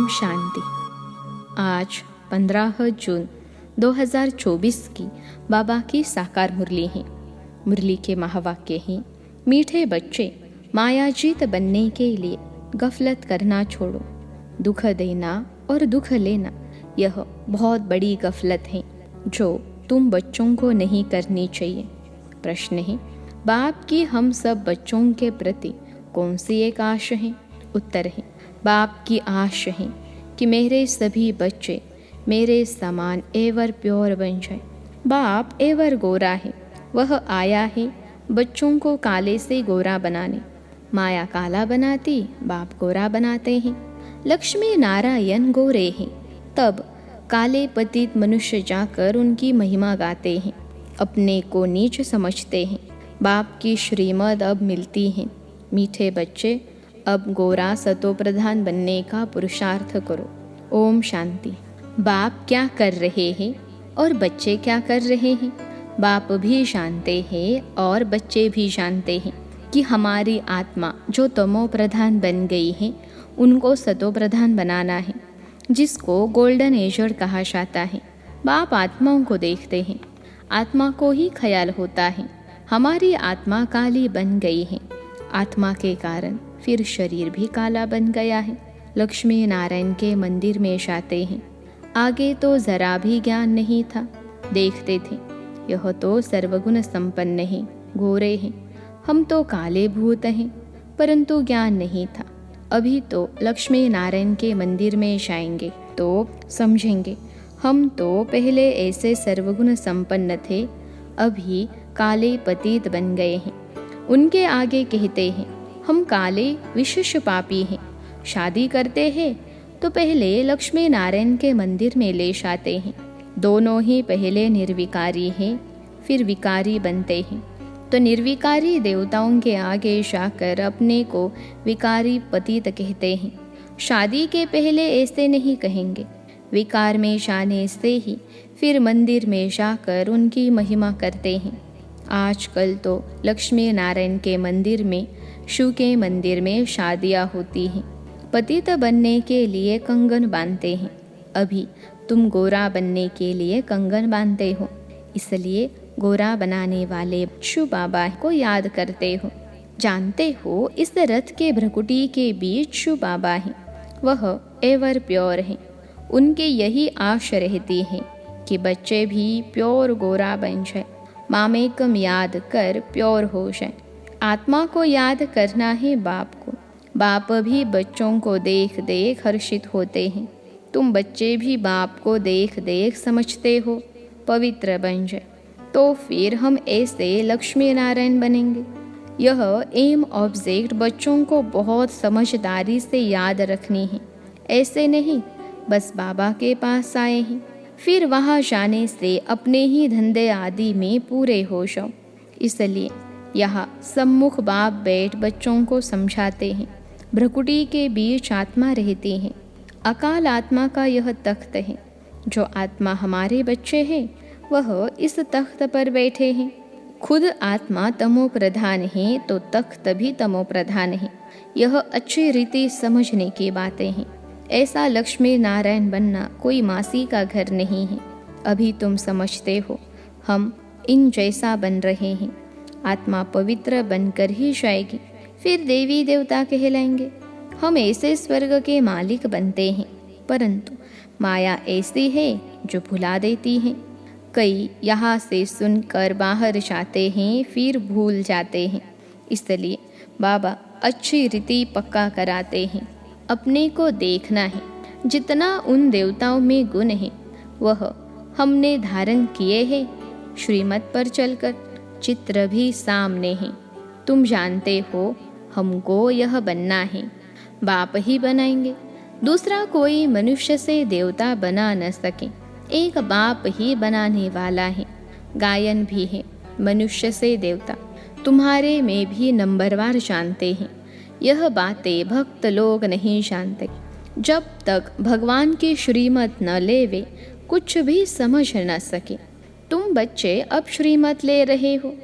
ओम शांति। आज 15 जून 2024 की बाबा की साकार मुरली है। मुरली के महावाक्य हैं, मीठे बच्चे मायाजीत बनने के लिए गफलत करना छोड़ो। दुख देना और दुख लेना यह बहुत बड़ी गफलत है जो तुम बच्चों को नहीं करनी चाहिए। प्रश्न है, बाप की हम सब बच्चों के प्रति कौन सी एक आश है? उत्तर है, बाप की आश है कि मेरे सभी बच्चे मेरे समान एवर प्योर बन जाए। बाप एवर गोरा है, वह आया है बच्चों को काले से गोरा बनाने। माया काला बनाती, बाप गोरा बनाते हैं। लक्ष्मी नारायण गोरे हैं, तब काले पतित मनुष्य जाकर उनकी महिमा गाते हैं। अपने को नीच समझते हैं, बाप की श्रीमद अब मिलती है। मीठे बच्चे अब गोरा सतो प्रधान बनने का पुरुषार्थ करो। ओम शांति। बाप क्या कर रहे हैं और बच्चे क्या कर रहे हैं? बाप भी जानते हैं और बच्चे भी जानते हैं कि हमारी आत्मा जो तमो प्रधान बन गई है उनको सतो प्रधान बनाना है, जिसको गोल्डन एजर कहा जाता है। बाप आत्माओं को देखते हैं, आत्मा को ही ख्याल होता है हमारी आत्मा काली बन गई है। आत्मा के कारण फिर शरीर भी काला बन गया है। लक्ष्मी नारायण के मंदिर में जाते हैं। आगे तो जरा भी ज्ञान नहीं था, देखते थे यह तो सर्वगुण संपन्न है, गोरे हैं, हम तो काले भूत हैं, परंतु ज्ञान नहीं था। अभी तो लक्ष्मी नारायण के मंदिर में जाएंगे तो समझेंगे हम तो पहले ऐसे सर्वगुण संपन्न थे, अभी काले पतित बन गए हैं। उनके आगे कहते हैं हम काले विशेष पापी हैं। शादी करते हैं तो पहले लक्ष्मी नारायण के मंदिर में ले जाते हैं। दोनों ही पहले निर्विकारी हैं, फिर विकारी बनते हैं। तो निर्विकारी देवताओं के आगे जाकर अपने को विकारी पतित कहते हैं। शादी के पहले ऐसे नहीं कहेंगे। विकार में जाने से ही फिर मंदिर में जाकर उनकी महिमा करते हैं। आजकल तो लक्ष्मी नारायण के मंदिर में, शिव के मंदिर में शादियाँ होती हैं। पतित बनने के लिए कंगन बांधते हैं। अभी तुम गोरा बनने के लिए कंगन बांधते हो, इसलिए गोरा बनाने वाले शिव बाबा को याद करते हो। जानते हो इस रथ के भ्रकुटी के बीच शिव बाबा हैं, वह एवर प्योर हैं। उनके यही आश रहती है कि बच्चे भी प्योर गोरा बन जाए, मामेकम याद कर प्योर हो जाए। आत्मा को याद करना है बाप को। बाप भी बच्चों को देख देख हर्षित होते हैं। तुम बच्चे भी बाप को देख देख समझते हो पवित्र बन जाए, तो फिर हम ऐसे लक्ष्मी नारायण बनेंगे। यह एम ऑब्जेक्ट बच्चों को बहुत समझदारी से याद रखनी है। ऐसे नहीं बस बाबा के पास आए हैं, फिर वहाँ जाने से अपने ही धंधे आदि में पूरे हो जाओ। इसलिए यहाँ सम्मुख बाप बैठ बच्चों को समझाते हैं। भ्रकुटी के बीच आत्मा रहती है। अकाल आत्मा का यह तख्त है। जो आत्मा हमारे बच्चे हैं वह इस तख्त पर बैठे हैं। खुद आत्मा तमो प्रधान है तो तख्त भी तमो प्रधान है। यह अच्छी रीति समझने की बातें हैं। ऐसा लक्ष्मी नारायण बनना कोई मासी का घर नहीं है। अभी तुम समझते हो हम इन जैसा बन रहे हैं। आत्मा पवित्र बनकर ही जाएगी, फिर देवी देवता कहलाएंगे। हम ऐसे स्वर्ग के मालिक बनते हैं, परंतु माया ऐसी है जो भुला देती है। कई यहाँ से सुनकर बाहर जाते हैं, फिर भूल जाते हैं। इसलिए बाबा अच्छी रीति पक्का कराते हैं। अपने को देखना है, जितना उन देवताओं में गुण है वह हमने धारण किए हैं। श्रीमत पर चलकर चित्र भी सामने है। तुम जानते हो हमको यह बनना है, बाप ही बनाएंगे। दूसरा कोई मनुष्य से देवता बना न सके, एक बाप ही बनाने वाला है। गायन भी है, मनुष्य से देवता तुम्हारे में भी नंबरवार जानते हैं। यह बातें भक्त लोग नहीं जानते। जब तक भगवान की श्रीमत न लेवे कुछ भी समझ न सके। तुम बच्चे अब श्रीमत ले रहे हो,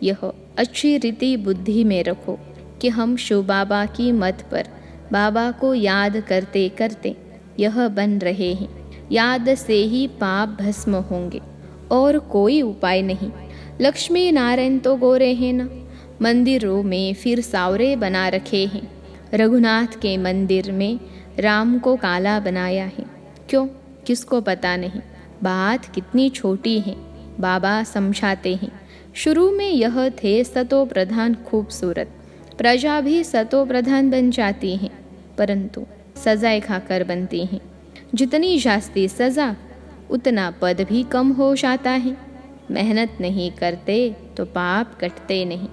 यह अच्छी रीति बुद्धि में रखो कि हम शिव बाबा की मत पर बाबा को याद करते करते यह बन रहे हैं। याद से ही पाप भस्म होंगे और कोई उपाय नहीं। लक्ष्मी नारायण तो गोरे हैं ना, मंदिरों में फिर सावरे बना रखे हैं। रघुनाथ के मंदिर में राम को काला बनाया है। क्यों? किसको पता नहीं। बात कितनी छोटी है, बाबा समझाते हैं। शुरू में यह थे सतो प्रधान खूबसूरत, प्रजा भी सतो प्रधान बन जाती है, परंतु सजाएं खाकर बनती हैं। जितनी जास्ती सजा उतना पद भी कम हो जाता है। मेहनत नहीं करते तो पाप कटते नहीं,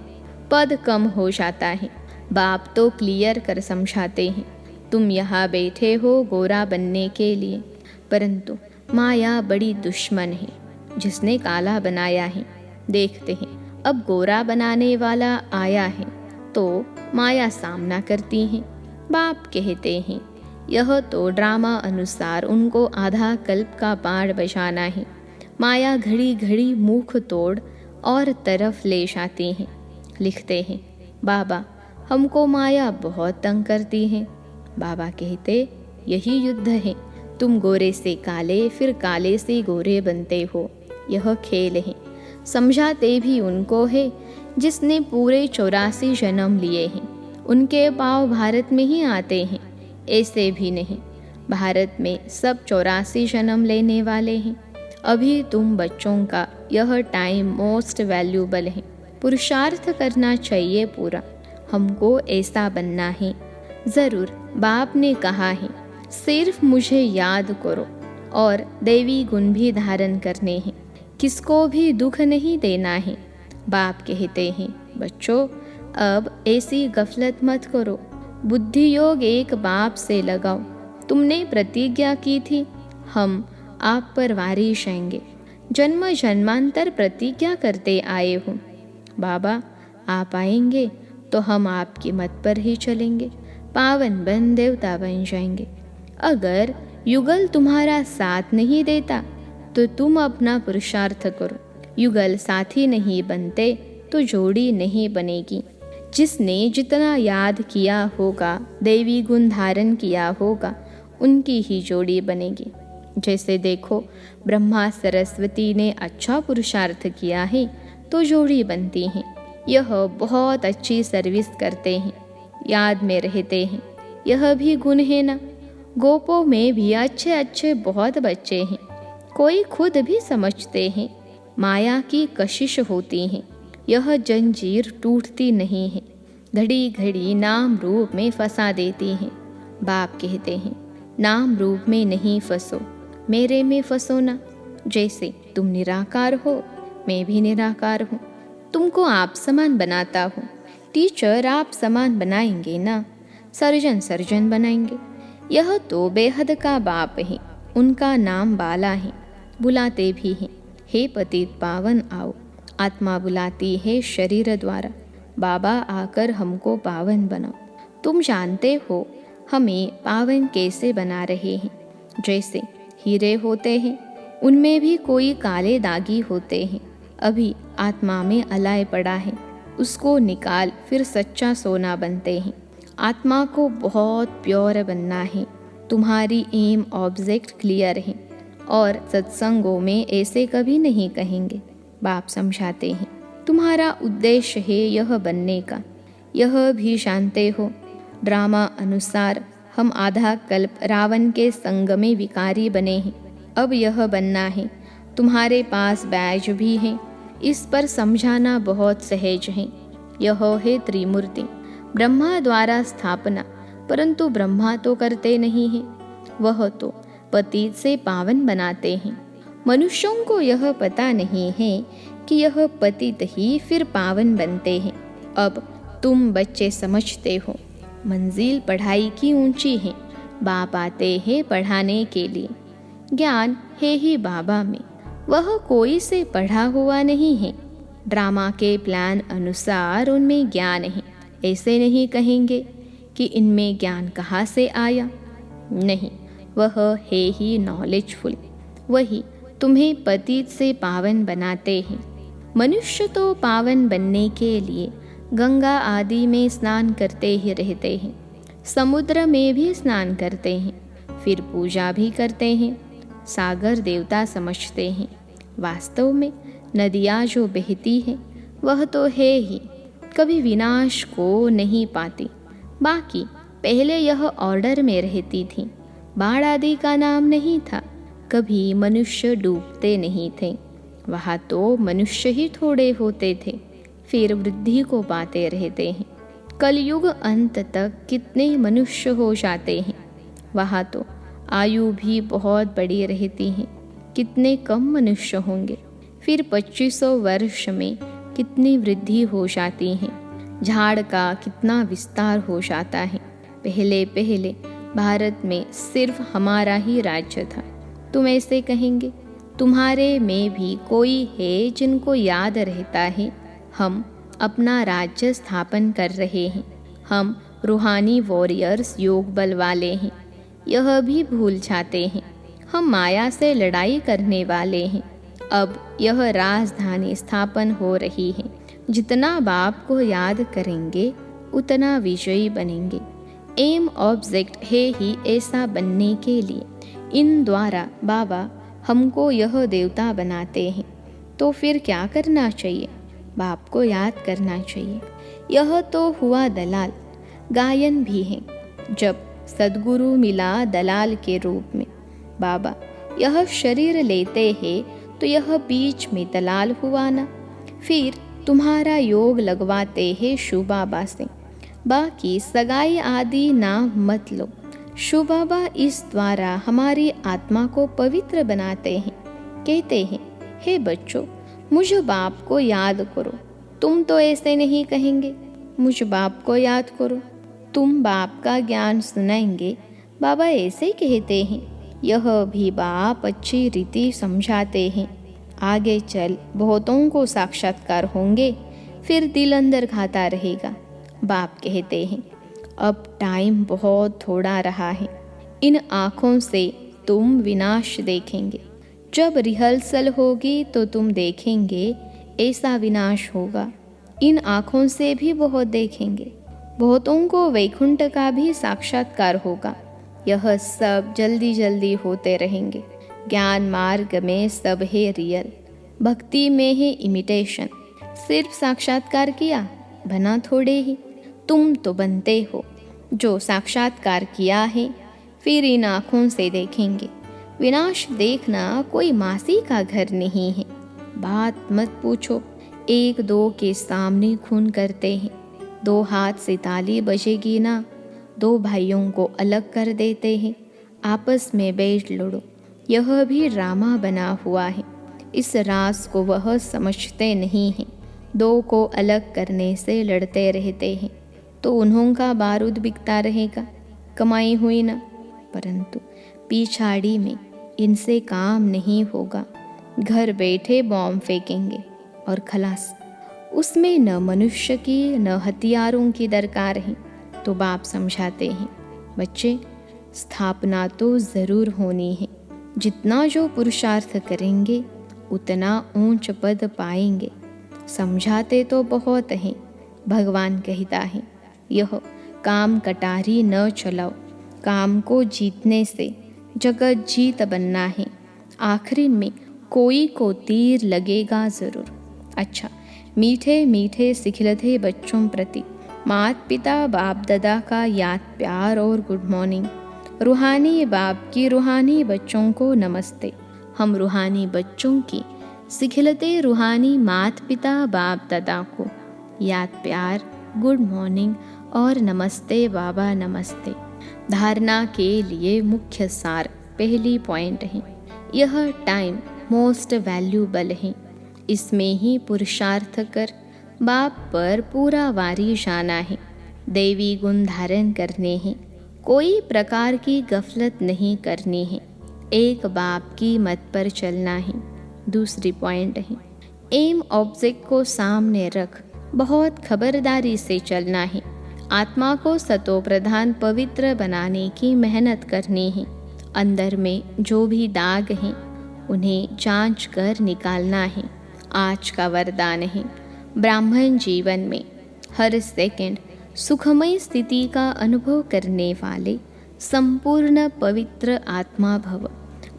पद कम हो जाता है। बाप तो क्लियर कर समझाते हैं, तुम यहाँ बैठे हो गोरा बनने के लिए, परंतु माया बड़ी दुश्मन है जिसने काला बनाया है। देखते हैं अब गोरा बनाने वाला आया है तो माया सामना करती है। बाप कहते हैं यह तो ड्रामा अनुसार उनको आधा कल्प का पाठ बजाना है। माया घड़ी घड़ी मुख तोड़ और तरफ ले जाती है। लिखते हैं बाबा हमको माया बहुत तंग करती है। बाबा कहते यही युद्ध है, तुम गोरे से काले फिर काले से गोरे बनते हो, यह खेल है। समझाते भी उनको है जिसने पूरे 84 जन्म लिए हैं। उनके पाँव भारत में ही आते हैं, ऐसे भी नहीं। भारत में सब 84 जन्म लेने वाले हैं। अभी तुम बच्चों का यह टाइम मोस्ट वैल्यूबल है। पुरुषार्थ करना चाहिए पूरा, हमको ऐसा बनना है। ज़रूर बाप ने कहा है सिर्फ मुझे याद करो और दैवी गुण भी धारण करने हैं, किसको भी दुख नहीं देना है। बाप कहते हैं बच्चों अब ऐसी गफलत मत करो, बुद्धि योग एक बाप से लगाओ। तुमने प्रतिज्ञा की थी हम आप पर वारिश आएंगे, जन्म जन्मांतर प्रतिज्ञा करते आए हो। बाबा आप आएंगे तो हम आपकी मत पर ही चलेंगे, पावन बन देवता बन जाएंगे। अगर युगल तुम्हारा साथ नहीं देता तो तुम अपना पुरुषार्थ करो। युगल साथी नहीं बनते तो जोड़ी नहीं बनेगी। जिसने जितना याद किया होगा, दैवी गुण धारण किया होगा, उनकी ही जोड़ी बनेगी। जैसे देखो ब्रह्मा सरस्वती ने अच्छा पुरुषार्थ किया है तो जोड़ी बनती हैं। यह बहुत अच्छी सर्विस करते हैं, याद में रहते हैं, यह भी गुण है ना। गोपों में भी अच्छे अच्छे बहुत बच्चे हैं, कोई खुद भी समझते हैं माया की कशिश होती है। यह जंजीर टूटती नहीं है, घड़ी घड़ी नाम रूप में फंसा देती है। बाप कहते हैं नाम रूप में नहीं फंसो, मेरे में फंसो ना। जैसे तुम निराकार हो मैं भी निराकार हूँ, तुमको आप समान बनाता हूँ। टीचर आप समान बनाएंगे ना, सर्जन सर्जन बनाएंगे। यह तो बेहद का बाप है, उनका नाम बाला है। बुलाते भी हैं हे पतित पावन आओ। आत्मा बुलाती है शरीर द्वारा, बाबा आकर हमको पावन बनाओ। तुम जानते हो हमें पावन कैसे बना रहे हैं। जैसे हीरे होते हैं उनमें भी कोई काले दागी होते हैं, अभी आत्मा में अलाय पड़ा है, उसको निकाल फिर सच्चा सोना बनते हैं। आत्मा को बहुत प्योर बनना है। तुम्हारी एम ऑब्जेक्ट क्लियर है और सत्संगों में ऐसे कभी नहीं कहेंगे। बाप समझाते हैं तुम्हारा उद्देश्य है यह बनने का, यह भी जानते हो। ड्रामा अनुसार हम आधा कल्प रावण के संग में विकारी बने हैं, अब यह बनना है। तुम्हारे पास बैज भी है, इस पर समझाना बहुत सहज है। यह है त्रिमूर्ति, ब्रह्मा द्वारा स्थापना, परंतु ब्रह्मा तो करते नहीं हैं, वह तो पतित से पावन बनाते हैं। मनुष्यों को यह पता नहीं है कि यह पतित ही फिर पावन बनते हैं। अब तुम बच्चे समझते हो मंजिल पढ़ाई की ऊंची है, बाप आते हैं पढ़ाने के लिए। ज्ञान है ही बाबा में, वह कोई से पढ़ा हुआ नहीं है। ड्रामा के प्लान अनुसार उनमें ज्ञान है, ऐसे नहीं कहेंगे कि इनमें ज्ञान कहाँ से आया। नहीं, वह है ही नॉलेजफुल, वही तुम्हें पतित से पावन बनाते हैं। मनुष्य तो पावन बनने के लिए गंगा आदि में स्नान करते ही रहते हैं, समुद्र में भी स्नान करते हैं, फिर पूजा भी करते हैं, सागर देवता समझते हैं। वास्तव में नदियाँ जो बहती हैं वह तो है ही, कभी विनाश को नहीं पाती। बाकी पहले यह ऑर्डर में रहती थी, बाढ़ आदि का नाम नहीं था, कभी मनुष्य डूबते नहीं थे। वहाँ तो मनुष्य ही थोड़े होते थे, फिर वृद्धि को पाते रहते हैं। कलयुग अंत तक कितने मनुष्य हो जाते हैं। वहाँ तो आयु भी बहुत बड़ी रहती है, कितने कम मनुष्य होंगे। फिर 2500 वर्ष में कितनी वृद्धि हो जाती है, झाड़ का कितना विस्तार हो जाता है। पहले पहले भारत में सिर्फ हमारा ही राज्य था। तुम ऐसे कहेंगे, तुम्हारे में भी कोई है जिनको याद रहता है हम अपना राज्य स्थापन कर रहे हैं, हम रूहानी वॉरियर्स योग बल वाले हैं। यह भी भूल जाते हैं हम माया से लड़ाई करने वाले हैं। अब यह राजधानी स्थापन हो रही है। जितना बाप को याद करेंगे उतना विजयी बनेंगे। एम ऑब्जेक्ट है ही ऐसा बनने के लिए। इन द्वारा बाबा हमको यह देवता बनाते हैं। तो फिर क्या करना चाहिए? बाप को याद करना चाहिए। यह तो हुआ दलाल। गायन भी है, जब सद्गुरु मिला दलाल के रूप में। बाबा यह शरीर लेते हैं तो यह बीच में दलाल हुआ ना। फिर तुम्हारा योग लगवाते हैं शिव बाबा से। बाकी सगाई आदि नाम मत लो। शिव बाबा इस द्वारा हमारी आत्मा को पवित्र बनाते हैं। कहते हैं, हे बच्चों, मुझ बाप को याद करो। तुम तो ऐसे नहीं कहेंगे, मुझ बाप को याद करो। तुम बाप का ज्ञान सुनाएंगे। बाबा ऐसे कहते हैं। यह भी बाप अच्छी रीति समझाते हैं। आगे चल बहुतों को साक्षात्कार होंगे, फिर दिल अंदर खाता रहेगा। बाप कहते हैं, अब टाइम बहुत थोड़ा रहा है। इन आँखों से तुम विनाश देखेंगे। जब रिहर्सल होगी तो तुम देखेंगे ऐसा विनाश होगा। इन आँखों से भी बहुत देखेंगे। बहुतों को वैकुंठ का भी साक्षात्कार होगा। यह सब जल्दी जल्दी होते रहेंगे। ज्ञान मार्ग में सब है रियल, भक्ति में है इमिटेशन। सिर्फ साक्षात्कार किया, बना थोड़े ही। तुम तो बनते हो। जो साक्षात्कार किया है फिर इन आँखों से देखेंगे। विनाश देखना कोई मासी का घर नहीं है। बात मत पूछो। एक दो के सामने खून करते हैं। 2 हाथ से ताली बजेगी ना। 2 भाइयों को अलग कर देते हैं। आपस में बैठ लड़ो। यह भी ड्रामा बना हुआ है। इस राज को वह समझते नहीं हैं। 2 को अलग करने से लड़ते रहते हैं तो उन्हों का बारूद बिकता रहेगा, कमाई हुई ना। परंतु पिछाड़ी में इनसे काम नहीं होगा। घर बैठे बॉम्ब फेंकेंगे और खलास। उसमें न मनुष्य की न हथियारों की दरकार है। तो बाप समझाते हैं, बच्चे स्थापना तो ज़रूर होनी है। जितना जो पुरुषार्थ करेंगे उतना ऊंच पद पाएंगे। समझाते तो बहुत हैं। भगवान कहता है, यह काम कटारी न चलाओ। काम को जीतने से जगत जीत बनना है। आखिरी में कोई को तीर लगेगा ज़रूर। अच्छा, मीठे मीठे सिखलते बच्चों प्रति माता पिता बाप दादा का याद प्यार और गुड मॉर्निंग। रूहानी बाप की रूहानी बच्चों को नमस्ते। हम रूहानी बच्चों की सिखलते रूहानी माता पिता बाप दादा को याद प्यार, गुड मॉर्निंग और नमस्ते बाबा नमस्ते। धारणा के लिए मुख्य सार पहली पॉइंट है, यह टाइम मोस्ट वैल्यूबल है। इसमें ही पुरुषार्थ कर बाप पर पूरा वारी जाना है। दैवी गुण धारण करने हैं। कोई प्रकार की गफलत नहीं करनी है। एक बाप की मत पर चलना है। दूसरी पॉइंट है, एम ऑब्जेक्ट को सामने रख बहुत खबरदारी से चलना है। आत्मा को सतो प्रधान पवित्र बनाने की मेहनत करनी है। अंदर में जो भी दाग हैं उन्हें जांच कर निकालना है। आज का वरदान है, ब्राह्मण जीवन में हर सेकंड सुखमय स्थिति का अनुभव करने वाले संपूर्ण पवित्र आत्मा भव।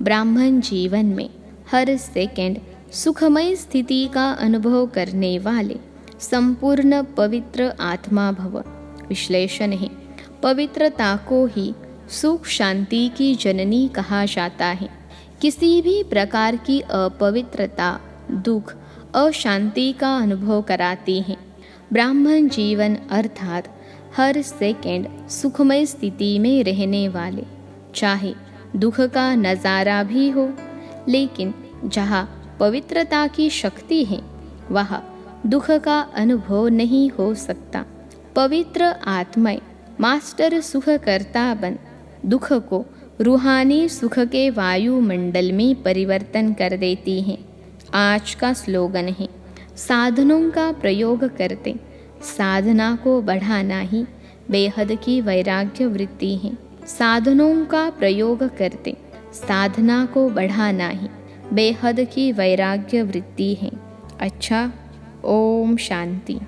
ब्राह्मण जीवन में हर सेकंड सुखमय स्थिति का अनुभव करने वाले संपूर्ण पवित्र आत्मा भव। विश्लेषण है, पवित्रता को ही सुख शांति की जननी कहा जाता है। किसी भी प्रकार की अपवित्रता दुख अशांति का अनुभव कराती है। ब्राह्मण जीवन अर्थात हर सेकंड सुखमय स्थिति में रहने वाले, चाहे दुख का नज़ारा भी हो, लेकिन जहाँ पवित्रता की शक्ति है वहाँ दुख का अनुभव नहीं हो सकता। पवित्र आत्माएं मास्टर सुख करता बन दुख को रूहानी सुख के वायुमंडल में परिवर्तन कर देती हैं। आज का स्लोगन है, साधनों का प्रयोग करते साधना को बढ़ाना ही बेहद की वैराग्य वृत्ति है। साधनों का प्रयोग करते साधना को बढ़ाना ही बेहद की वैराग्य वृत्ति है। अच्छा, ओम शांति।